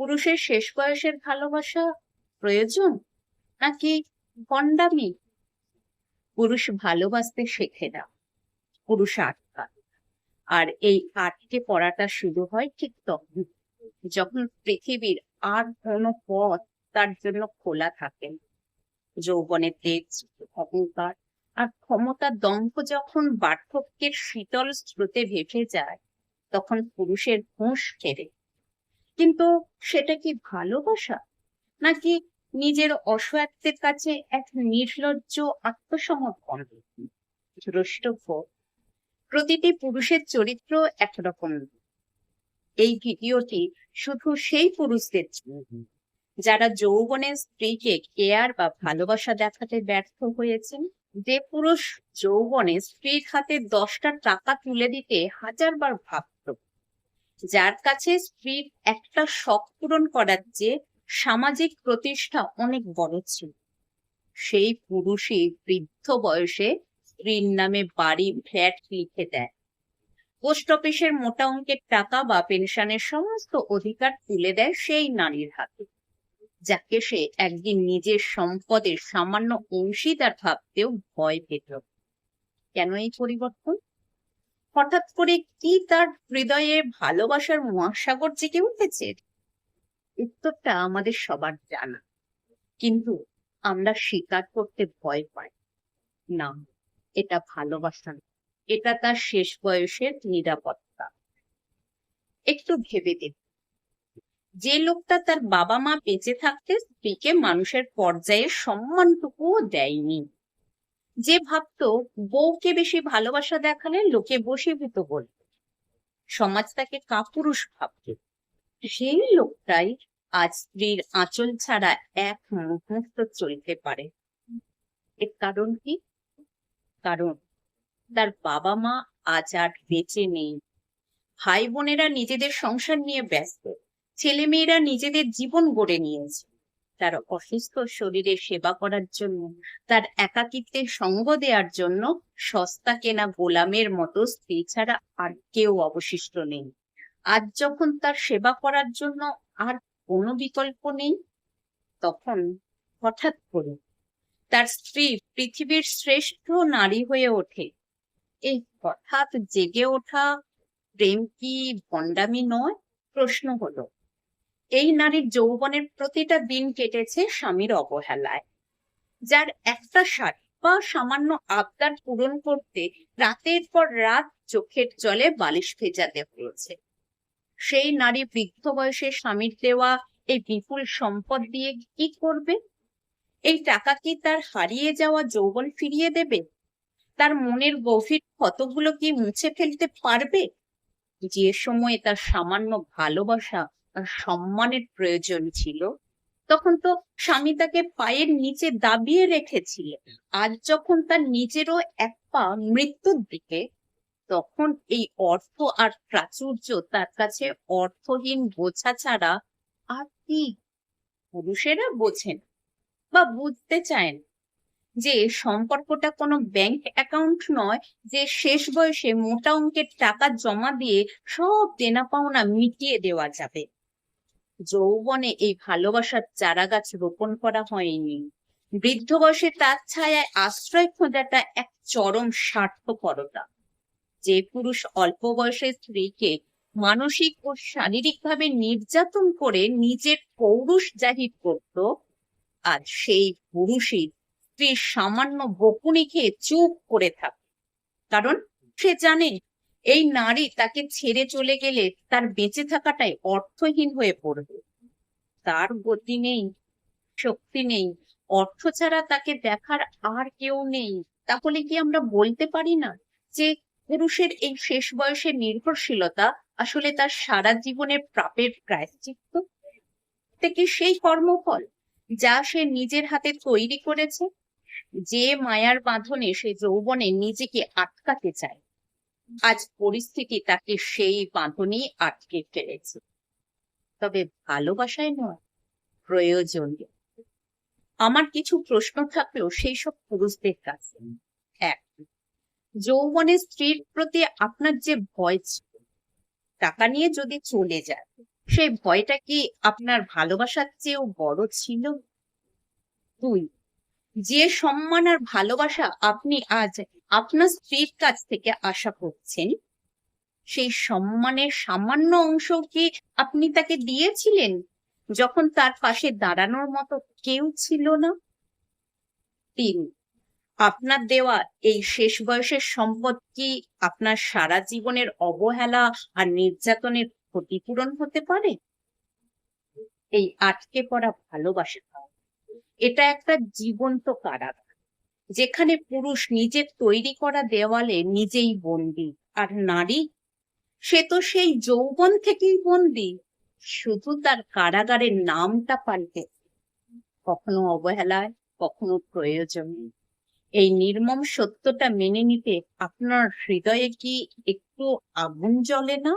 পুরুষের শেষ বয়সের ভালোবাসা প্রয়োজন নাকি ভণ্ডামি? পুরুষ ভালোবাসতে শেখে না, পুরুষ আটকায়। আর এই আটকে পড়াটা শুরু হয় ঠিক তখন, যখন পৃথিবীর আর কোনো পথ তার জন্য খোলা থাকে না। যৌবনের তেজ, অহংকার আর ক্ষমতার দম্ভ যখন বার্ধক্যের শীতল স্রোতে ভেসে যায়, তখন পুরুষের হুঁশ ফেরে। কিন্তু সেটা কি ভালোবাসা, নাকি নিজের অসহায়ত্বের কাছে এক নির্লজ্জ আত্মসমর্পণ? দ্রষ্টব্য, প্রতিটি পুরুষের চরিত্র একরকম নয়। এই ভিডিওটি শুধু সেই পুরুষদের জন্য যারা যৌবনের স্ত্রীকে কেয়ার বা ভালোবাসা দেখাতে ব্যর্থ হয়েছেন। যে পুরুষ যৌবনে স্ত্রীর হাতে 10টা টাকা তুলে দিতে হাজারবার ভাবত, যার কাছে স্ত্রীর একটা শখ পূরণ করার চেয়ে সামাজিক প্রতিষ্ঠা অনেক বড় ছিল, সেই পুরুষই বৃদ্ধ বয়সে স্ত্রীর নামে বাড়ি ফ্ল্যাট লিখে দেয়, পোস্ট অফিসের মোটা অঙ্কের টাকা বা পেনশনের সমস্ত অধিকার তুলে দেয় সেই নারীর হাতে, যাকে সে একদিন নিজের সম্পদের সামান্য অংশীদার ভাবতেও ভয় পেত। কেন এই পরিবর্তন? হঠাৎ করে কি তার হৃদয়ে ভালোবাসার মহাসাগর জেগে উঠেছে? উত্তরটা আমাদের সবার জানা, কিন্তু আমরা স্বীকার করতে ভয় পাই। না, এটা ভালোবাসা না, এটা তার শেষ বয়সের নিরাপত্তা। একটু ভেবে দেখ, যে লোকটা তার বাবা মা বেঁচে থাকতে স্ত্রীকে মানুষের পর্যায়ে সম্মানটুকুও দেয়নি, যে ভাবতো বউকে বেশি ভালোবাসা দেখালে লোকে বশীভূত বলবে, সমাজ তাকে কাপুরুষ ভাববে, সেই লোকটাই আজ স্ত্রীর আঁচল ছাড়া এক মুহূর্ত চলতে পারে। এর কারণ কি? কারণ তার বাবা মা আজ আর বেঁচে নেই, ভাই বোনেরা নিজেদের সংসার নিয়ে ব্যস্ত, ছেলে মেয়েরা নিজেদের জীবন গড়ে নিয়েছে। তার অসুস্থ শরীরে সেবা করার জন্য, তার একাকিত্বের সঙ্গ দেওয়ার জন্য সস্তা কেনা গোলামের মতো স্ত্রী ছাড়া আর কেউ অবশিষ্ট নেই। আজ যখন তার সেবা করার জন্য আর কোনো বিকল্প নেই, তখন হঠাৎ করে তার স্ত্রী পৃথিবীর শ্রেষ্ঠ নারী হয়ে ওঠে। এই হঠাৎ জেগে ওঠা প্রেম কি ভণ্ডামি নয়? প্রশ্ন হলো, এই নারীর যৌবনের প্রতিটা দিন কেটেছে স্বামীর অবহেলায়, যার একটা শাড়ি বা সামান্য আবদার পূরণ করতে রাতের পর রাত চোখের জলে বালিশ ভেজাতে হয়েছে। সেই নারী বৃদ্ধ বয়সে স্বামীর দেওয়া এই বিপুল সম্পদ দিয়ে কি করবে? এই টাকা কি তার হারিয়ে যাওয়া যৌবন ফিরিয়ে দেবে? তার মনের গভীর ক্ষতগুলো কি মুছে ফেলতে পারবে? যে সময়ে তার সামান্য ভালোবাসা আর সম্মানের প্রয়োজন ছিল, তখন তো স্বামী তাকে পায়ের নিচে দাবিয়ে রেখেছিল। আজ যখন তার নিজেরও এক পা মৃত্যুর দিকে, তখন এই অর্থ আর প্রাচুর্য তার কাছে অর্থহীন বোঝা ছাড়া আর কি? পুরুষেরা বোঝেন বা বুঝতে চায় না যে সম্পর্কটা কোনো ব্যাংক অ্যাকাউন্ট নয়, যে শেষ বয়সে মোটা অঙ্কের টাকা জমা দিয়ে সব দেনা পাওনা মিটিয়ে দেওয়া যাবে। যৌবনে এই ভালোবাসার চারা গাছ রোপণ করা হয়নি, বৃদ্ধ বয়সে তার ছায়ায় আশ্রয় খোঁজাটা এক চরম স্বার্থপরতা। যে পুরুষ অল্প বয়সে স্ত্রীকে মানসিক ও শারীরিক ভাবে নির্যাতন করে নিজের পৌরুষ জাহির করত, আজ সেই পুরুষই স্ত্রীর সামান্য বকুনি খেয়ে চুপ করে থাকে। কারণ সে জানে এই নারী তাকে ছেড়ে চলে গেলে তার বেঁচে থাকাটাই অর্থহীন হয়ে পড়বে। তার গতি নেই, শক্তি নেই, অর্থ ছাড়া তাকে দেখার আর কেউ নেই। তাহলে কি আমরা বলতে পারি না যে পুরুষের এই শেষ বয়সের নির্ভরশীলতা আসলে তার সারা জীবনের পাপের প্রায়শ্চিত্ত? থেকে সেই কর্মফল যা সে নিজের হাতে তৈরি করেছে, যে মায়ার বাঁধনে সে যৌবনে নিজেকে আটকাতে চায়, আজ পরিস্থিতি তাকে সেই বাঁধনেই আটকে ফেলেছে। তবে ভালোবাসায় নয়, প্রয়োজনে। আমার কিছু প্রশ্ন থাকলেও সেই সব পুরুষদের কাছে। এক, যৌবনের স্ত্রীর প্রতি আপনার যে ভয় ছিল, টাকা নিয়ে যদি চলে যায়, সেই ভয়টা কি আপনার ভালোবাসার চেয়েও বড় ছিল? 2, যে সম্মান আর ভালোবাসা আপনি আজ আপনার স্ত্রীর কাছ থেকে আশা করছেন, সেই সম্মানের সামান্য অংশ কি আপনি তাকে দিয়েছিলেন যখন তার পাশে দাঁড়ানোর মতো কেউ ছিল না? 3, আপনার দেওয়া এই শেষ বয়সের সম্পদ কি আপনার সারা জীবনের অবহেলা আর নির্যাতনের ক্ষতিপূরণ হতে পারে? এই আটকে পড়া ভালোবাসা, এটা একটা জীবন্ত কারাগার, যেখানে পুরুষ নিজের তৈরি করা দেওয়ালে নিজেই বন্দী, আর নারী, সে তো সেই যৌবন থেকেই বন্দী, শুধু তার কারাগারের নামটা পাল্টে, কখনো অবহেলায়, কখনো প্রয়োজনে। এই নির্মম সত্যটা মেনে নিতে আপনার হৃদয়ে কি একটু আগুন জ্বলে না?